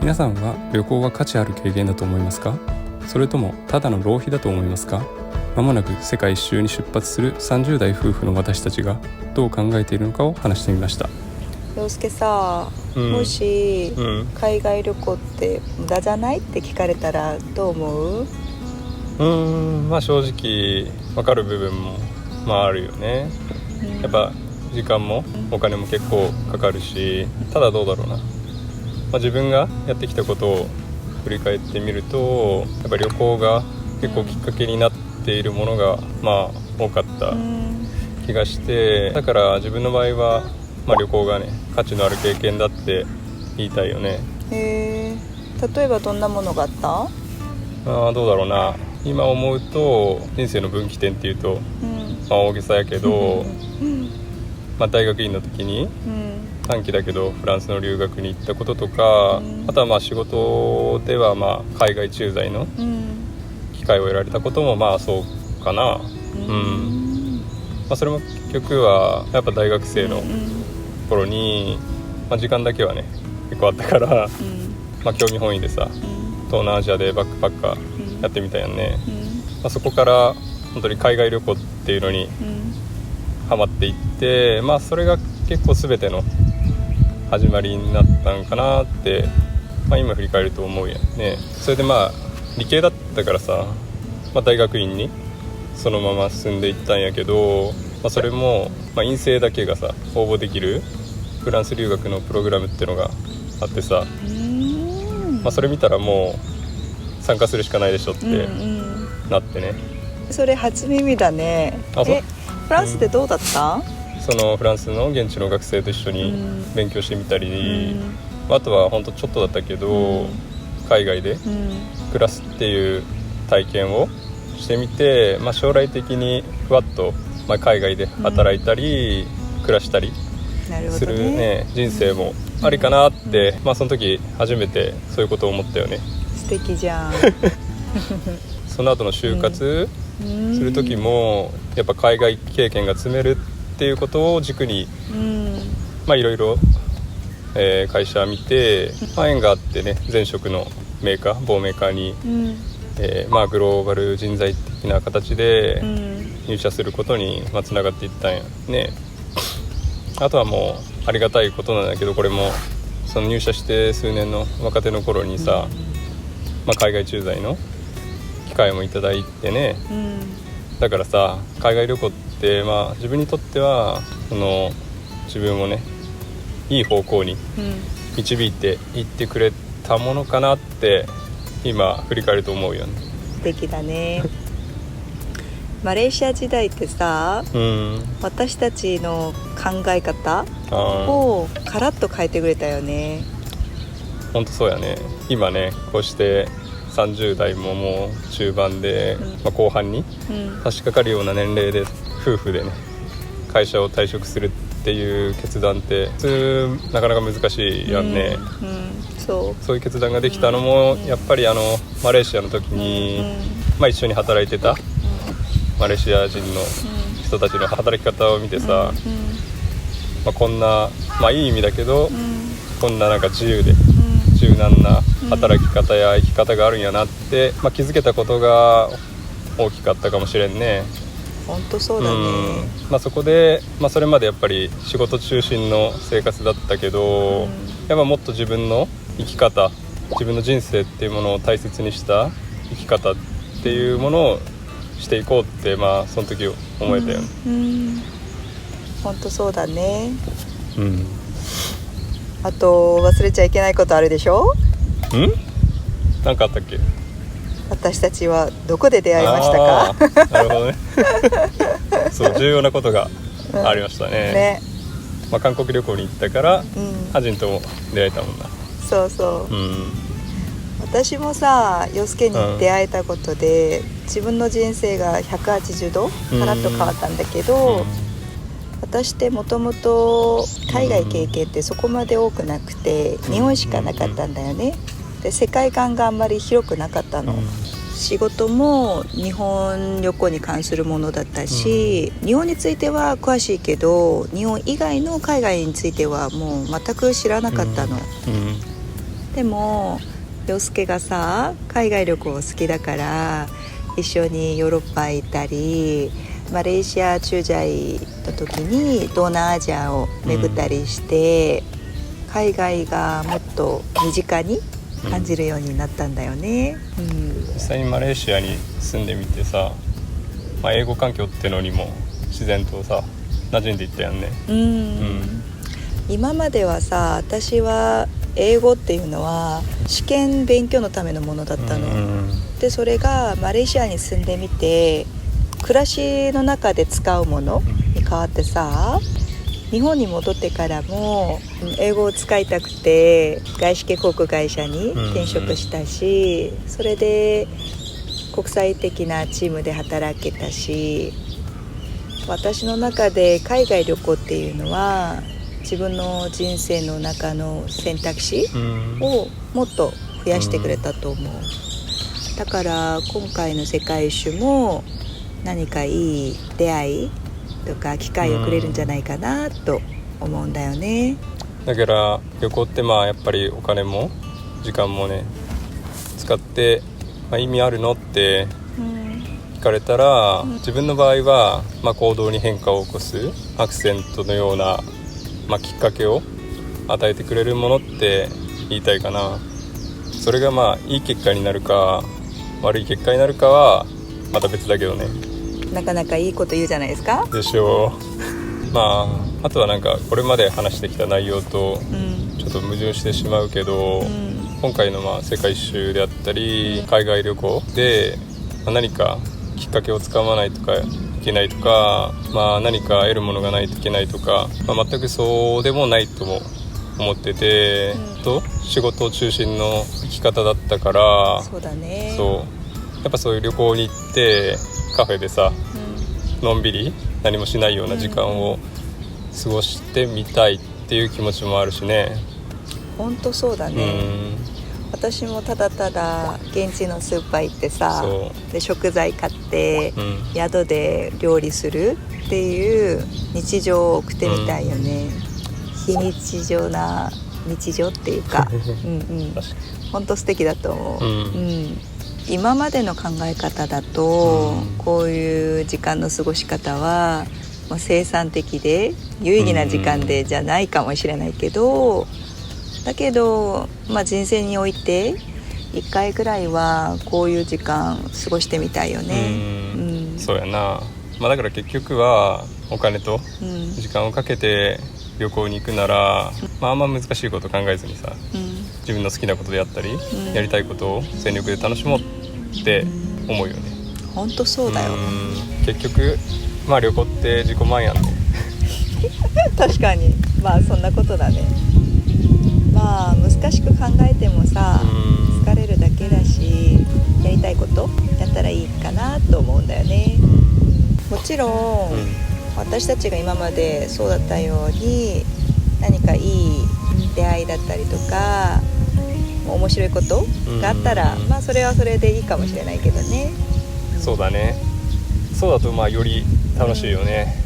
皆さんは旅行は価値ある経験だと思いますか？それともただの浪費だと思いますか？まもなく世界一周に出発する30代夫婦の私たちがどう考えているのかを話してみました。陽介さ、もし、海外旅行って無駄じゃないって聞かれたらどう思う？正直分かる部分もあるよね。やっぱ時間もお金も結構かかるし、ただどうだろうな、自分がやってきたことを振り返ってみると、やっぱり旅行が結構きっかけになっているものが多かった気がして、だから自分の場合は、旅行がね価値のある経験だって言いたいよね。例えばどんなものがあった？どうだろうな、今思うと人生の分岐点っていうと、大げさやけど大学院の時に、短期だけどフランスの留学に行ったこととか、あとは仕事では海外駐在の機会を得られたこともそうかな。それも結局はやっぱ大学生の頃に、時間だけはね結構あったから、興味本位でさ、東南アジアでバックパッカーやってみたやんね。そこから本当に海外旅行っていうのにハマっていって、それが結構全ての始まりになったんかなって、今振り返ると思うやんね。それで理系だったからさ、大学院にそのまま進んでいったんやけど、それも、院生だけがさ応募できるフランス留学のプログラムっていうのがあってさ、それ見たらもう参加するしかないでしょってなってね。それ初耳だね。フランスでどうだった？そのフランスの現地の学生と一緒に勉強してみたり、あとは本当ちょっとだったけど、海外で暮らすっていう体験をしてみて、将来的にふわっと、海外で働いたり、暮らしたりするね、人生もありかなって、その時初めてそういうことを思ったよね。素敵じゃんその後の就活する時もやっぱ海外経験が積めるっていうことを軸に、いろいろ会社見て、縁があってね、前職のメーカー、某メーカーに、グローバル人材的な形で入社することにつながっていったんやね。あとはもうありがたいことなんだけど、これもその入社して数年の若手の頃にさ、海外駐在の機会もいただいてね、だからさ、海外旅行って自分にとってはその自分をねいい方向に導いていってくれたものかなって今振り返ると思うよね。素敵だねマレーシア時代ってさ、私たちの考え方をカラッと変えてくれたよね。ほんとそうやね。今ねこうして30代ももう中盤で、後半に差し掛かるような年齢で夫婦でね会社を退職するっていう決断って普通なかなか難しいやんね。そういう決断ができたのも、やっぱりマレーシアの時に、一緒に働いてたマレーシア人の人たちの働き方を見てさ、こんな、いい意味だけど、こんななんか自由で柔軟な働き方や生き方があるんやなって、気づけたことが大きかったかもしれんね。本当そうだね。そこで、それまでやっぱり仕事中心の生活だったけど、やっぱもっと自分の生き方、自分の人生っていうものを大切にした生き方っていうものをしていこうって、その時思えたよね。本当そうだね。あと忘れちゃいけないことあるでしょ？なんかあったっけ？私たちはどこで出会いましたか？なるほどねそう重要なことがありましたね。韓国旅行に行ったから、ハジンとも出会えたもんな。そう、私もさ、陽介に出会えたことで、自分の人生が180度カラッと変わったんだけど、私ってもともと海外経験ってそこまで多くなくて、日本しかなかったんだよね。で、世界観があんまり広くなかったの。仕事も日本旅行に関するものだったし、日本については詳しいけど日本以外の海外についてはもう全く知らなかったの、でも陽介がさ海外旅行好きだから一緒にヨーロッパ行ったりマレーシア駐在の時に東南アジアを巡ったりして、海外がもっと身近に感じるようになったんだよね、実際にマレーシアに住んでみてさ、英語環境ってのにも自然とさ馴染んでいったよね。今まではさ私は英語っていうのは試験勉強のためのものだったの、でそれがマレーシアに住んでみて暮らしの中で使うものに変わってさ、日本に戻ってからも英語を使いたくて外資系航空会社に転職したし、それで国際的なチームで働けたし、私の中で海外旅行っていうのは自分の人生の中の選択肢をもっと増やしてくれたと思う。だから今回の世界一周も何かいい出会いとか機会をくれるんじゃないかなと思うんだよね。だから旅行ってやっぱりお金も時間もね使って、意味あるのって聞かれたら、自分の場合は、行動に変化を起こすアクセントのような、きっかけを与えてくれるものって言いたいかな。それがいい結果になるか悪い結果になるかはまた別だけどね。なかなかいいこと言うじゃないですか。でしょう。あとはこれまで話してきた内容とちょっと矛盾してしまうけど、今回の世界一周であったり海外旅行で何かきっかけをつかまないとかいけないとか、何か得るものがないといけないとか、全くそうでもないとも思ってて、仕事中心の生き方だったから。そうだね。やっぱそういう旅行に行ってカフェでさ、のんびり何もしないような時間を過ごしてみたいっていう気持ちもあるしね。ほんとそうだね、私もただただ現地のスーパー行ってさ、で食材買って、宿で料理するっていう日常を送ってみたいよね、非日常な日常っていうかほんと素敵だと思う、今までの考え方だと、こういう時間の過ごし方は、生産的で有意義な時間でじゃないかもしれないけど、だけど、人生において1回ぐらいはこういう時間過ごしてみたいよね。そうやな。だから結局はお金と時間をかけて旅行に行くなら、あんま難しいこと考えずにさ、自分の好きなことであったり、やりたいことを全力で楽しもうって思うよね。ほんとそうだよ。結局旅行って自己満やんね確かにそんなことだね。難しく考えてもさ、疲れるだけだし、やりたいことやったらいいかなと思うんだよね。もちろん、私たちが今までそうだったように何かいい出会いだったりとか面白いことがあったら、それはそれでいいかもしれないけどね。そうだね。そうだとより楽しいよね。